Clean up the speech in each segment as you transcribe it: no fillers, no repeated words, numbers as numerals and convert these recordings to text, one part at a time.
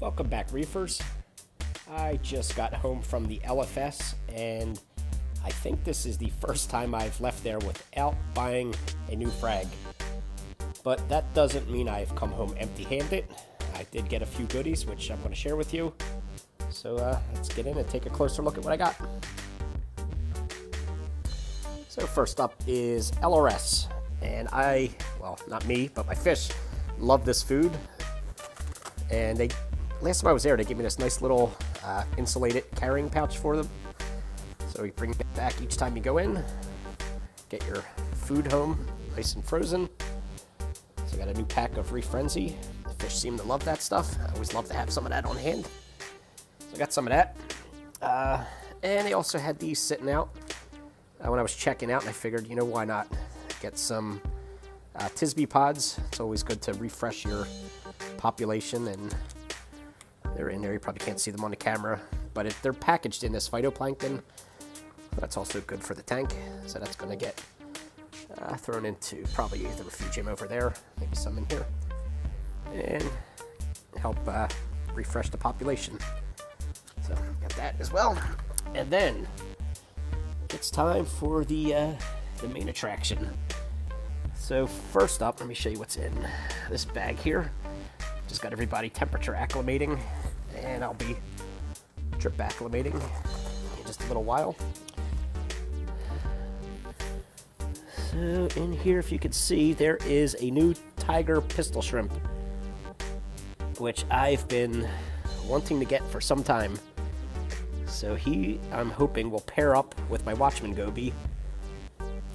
Welcome back, reefers. I just got home from the LFS and I think this is the first time I've left there without buying a new frag. But that doesn't mean I've come home empty-handed. I did get a few goodies which I'm going to share with you. So let's get in and take a closer look at what I got. So first up is LRS, and well, not me, but my fish love this food. And last time I was there, they gave me this nice little insulated carrying pouch for them. So you bring it back each time you go in, get your food home nice and frozen. So I got a new pack of Reef Frenzy. The fish seem to love that stuff. I always love to have some of that on hand. So I got some of that. And they also had these sitting out when I was checking out, and I figured, you know, why not get some Tisbee pods. It's always good to refresh your population, and they're in there. You probably can't see them on the camera, but they're packaged in this phytoplankton. That's also good for the tank, so that's going to get thrown into probably the refugium over there, maybe some in here, and help refresh the population. So got that as well. And then it's time for the main attraction. So first up, let me show you what's in this bag here. Just got everybody temperature acclimating, and I'll be drip acclimating in just a little while. So in here, if you can see, there is a new tiger pistol shrimp, which I've been wanting to get for some time. So I'm hoping, will pair up with my Watchman goby,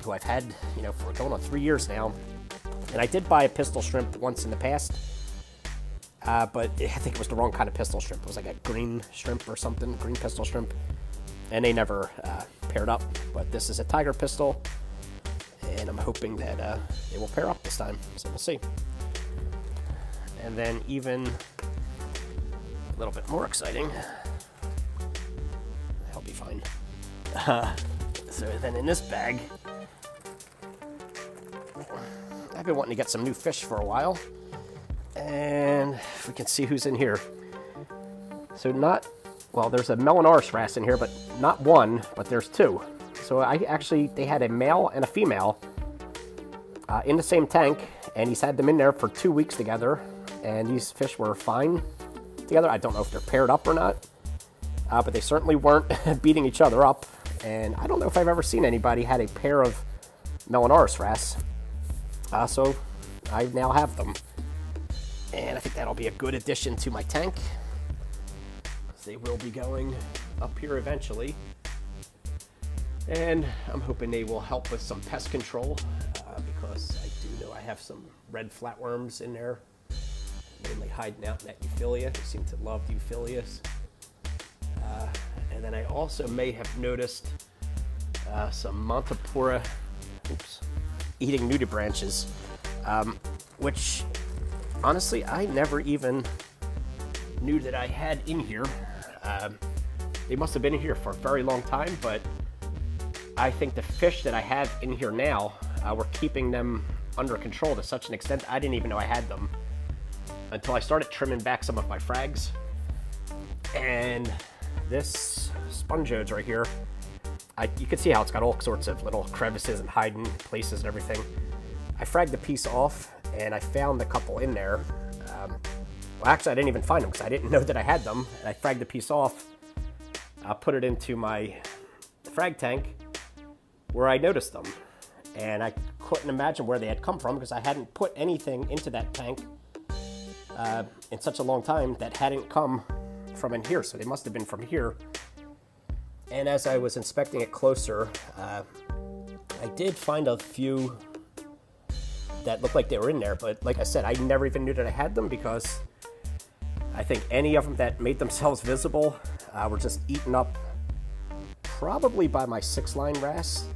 who I've had, you know, for going on 3 years now. And I did buy a pistol shrimp once in the past, but I think it was the wrong kind of pistol shrimp. It was like a green shrimp or something, green pistol shrimp, and they never paired up. But this is a tiger pistol, and I'm hoping that they will pair up this time, so we'll see. And then even a little bit more exciting, I'll be fine. So then in this bag, I've been wanting to get some new fish for a while, and if we can see who's in here. So there's a Melanoris wrasse in here, but not one, but there's two. So they had a male and a female in the same tank, and he's had them in there for 2 weeks together, and these fish were fine together. I don't know if they're paired up or not, but they certainly weren't beating each other up, and I don't know if I've ever seen anybody had a pair of Melanoris wrasse. So I now have them, and I think that'll be a good addition to my tank. They will be going up here eventually, and I'm hoping they will help with some pest control, because I do know I have some red flatworms in there, mainly hiding out in that Euphyllia. They seem to love the Euphyllias. And then I also may have noticed some Montipora, eating nudibranches, which honestly I never even knew that I had in here. They must have been in here for a very long time, but I think the fish that I have in here now, we're keeping them under control to such an extent I didn't even know I had them until I started trimming back some of my frags. And this spongeodes right here, you can see how it's got all sorts of little crevices and hiding places and everything. I fragged the piece off, and I found a couple in there. Well, actually, I didn't even find them because I didn't know that I had them. And I fragged the piece off, put it into my frag tank, where I noticed them. And I couldn't imagine where they had come from because I hadn't put anything into that tank in such a long time that hadn't come from in here. So they must have been from here. And as I was inspecting it closer, I did find a few that looked like they were in there. But like I said, I never even knew that I had them because I think any of them that made themselves visible were just eaten up probably by my 6-line wrasse,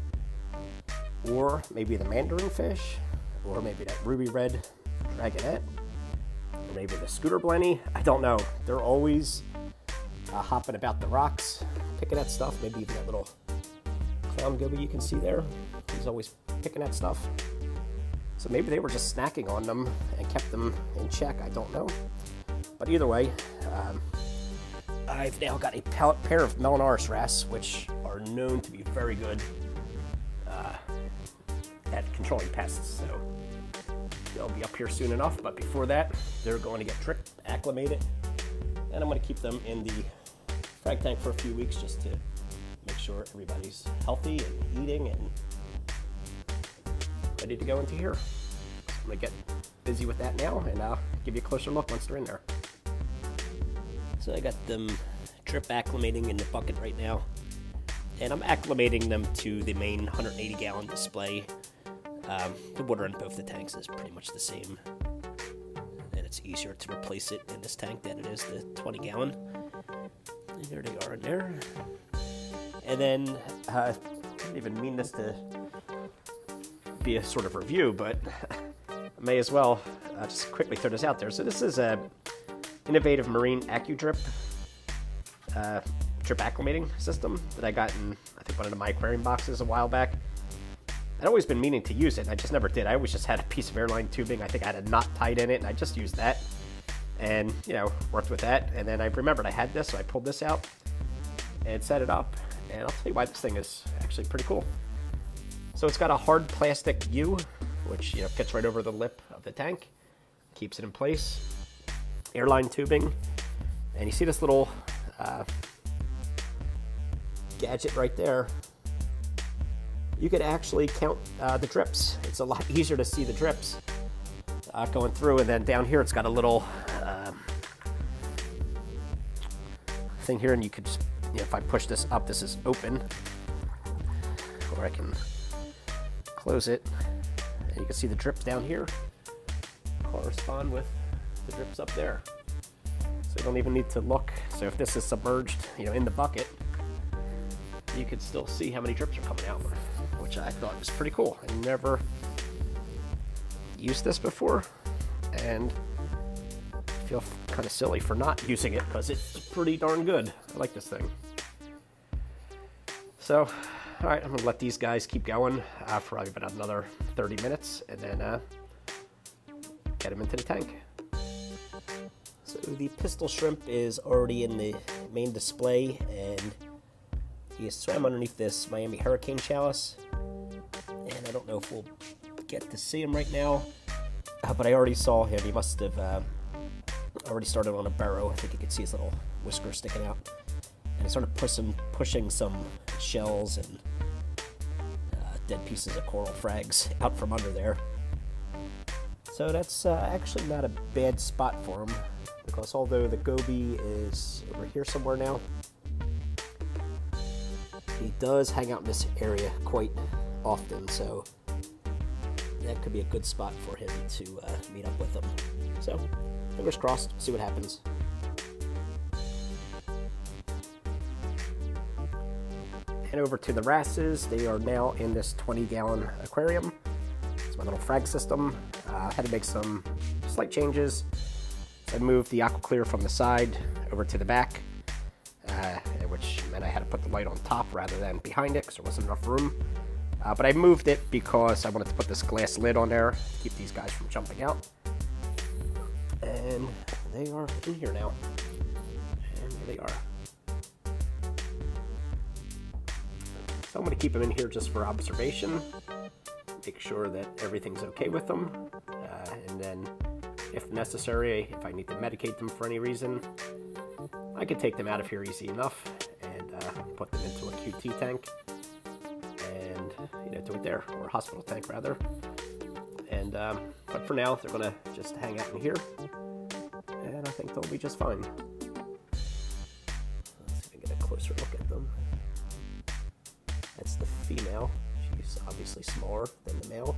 or maybe the mandarin fish, or maybe that ruby red dragonette, or maybe the scooter blenny. I don't know. They're always hopping about the rocks, picking at stuff. Maybe even that little clown goby you can see there. He's always picking at stuff. So maybe they were just snacking on them and kept them in check. I don't know. But either way, I've now got a pair of Melanoris wrasse, which are known to be very good at controlling pests. So they'll be up here soon enough. But before that, they're going to get drip acclimated, and I'm going to keep them in the frag tank for a few weeks just to make sure everybody's healthy and eating and ready to go into here. So I'm going to get busy with that now, and I'll give you a closer look once they're in there. So I got them drip acclimating in the bucket right now, and I'm acclimating them to the main 180 gallon display. The water in both the tanks is pretty much the same, and it's easier to replace it in this tank than it is the 20 gallon. And there they are in there. And then, I didn't even mean this to be a sort of review, but I may as well just quickly throw this out there. So this is a innovative marine AccuDrip drip acclimating system that I got in, I think, one of my aquarium boxes a while back. I'd always been meaning to use it, and I just never did. I always just had a piece of airline tubing. I think I had a knot tied in it, and I just used that and, you know, worked with that. And then I remembered I had this, so I pulled this out and set it up. And I'll tell you why this thing is actually pretty cool. So it's got a hard plastic U, which, you know, fits right over the lip of the tank, keeps it in place. Airline tubing, and you see this little gadget right there. You could actually count the drips. It's a lot easier to see the drips going through, and then down here it's got a little thing here, and you could just, you know, if I push this up, this is open, or I can close it, and you can see the drips down here correspond with the drips up there. So you don't even need to look. So if this is submerged, you know, in the bucket, you can still see how many drips are coming out, which I thought was pretty cool. I never used this before, and I feel kind of silly for not using it because it's pretty darn good. I like this thing. So, all right, I'm gonna let these guys keep going for probably about another 30 minutes, and then get them into the tank. So the pistol shrimp is already in the main display, and he swam underneath this Miami hurricane chalice, and I don't know if we'll get to see him right now, but I already saw him. He must have already started on a burrow. I think you could see his little whisker sticking out, and he started pushing some shells and dead pieces of coral frags out from under there. So that's actually not a bad spot for him, because although the goby is over here somewhere now, he does hang out in this area quite often, so that could be a good spot for him to meet up with them. So, fingers crossed, see what happens. And over to the wrasses. They are now in this 20-gallon aquarium. It's my little frag system. I had to make some slight changes. I moved the AquaClear from the side over to the back, which meant I had to put the light on top rather than behind it because there wasn't enough room. But I moved it because I wanted to put this glass lid on there to keep these guys from jumping out. And they are in here now. And there they are. So I'm going to keep them in here just for observation, make sure that everything's okay with them, and then if necessary, if I need to medicate them for any reason, I can take them out of here easy enough and put them into a QT tank and, you know, do it there, or a hospital tank rather. And but for now, they're gonna just hang out in here, and I think they'll be just fine. Let's see if I can get a closer look at them. That's the female. She's obviously smaller than the male.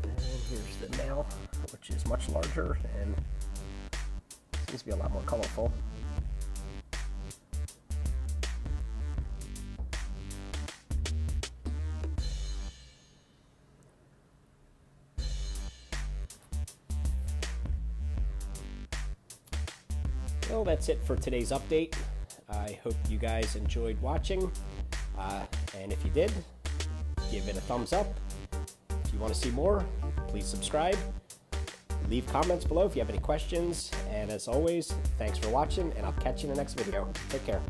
And here's the male, which is much larger and seems to be a lot more colorful. Well, that's it for today's update. I hope you guys enjoyed watching, and if you did, give it a thumbs up. If you want to see more, please subscribe, Leave comments below if you have any questions. And as always, thanks for watching, and I'll catch you in the next video. Take care.